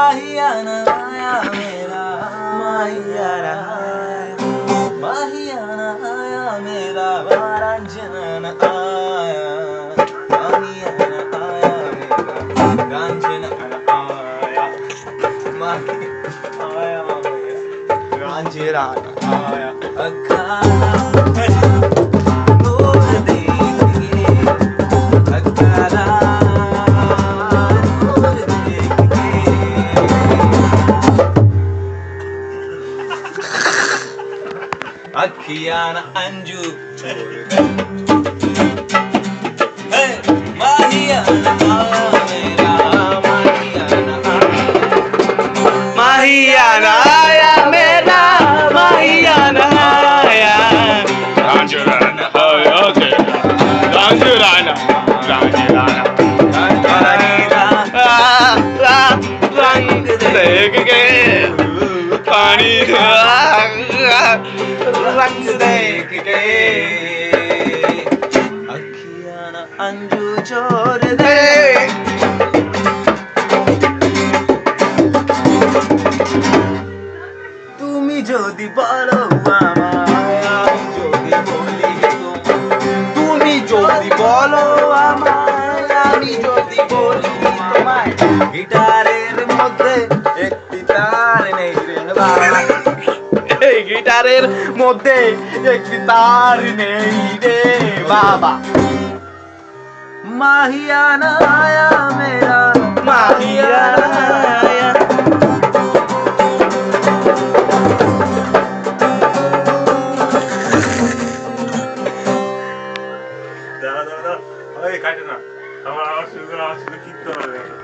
माहियाना आया मेरा माहियाना माहियाना आया मेरा रांझना आया माहियाना आया मेरा रांझना आया माही आया मेरा रांझना आया अखाड़ा नूर देखिए अखाड़ा अखियाना अंजू माहियाना मेरा माहियाना आया मेरा माहियाना आया रांझुराना आया रांझुराना रांझुराना रंग देख के पानी रंग देख के अखियाना अंजू छोड़ दे তুমি যদি বলো আমায় আমি যদি বলি তুমি যদি বলো আমায় আমি যদি বলি তোমায় গিটারের মধ্যে একটি তার নেই রে বাবা এই গিটারের মধ্যে একটি তার নেই রে বাবা মাহিয়ানা আয়া মেরা মাহিয়ানা আয়া দাদা দাদা ওই কাটে না আমার শুধু কিনতে হবে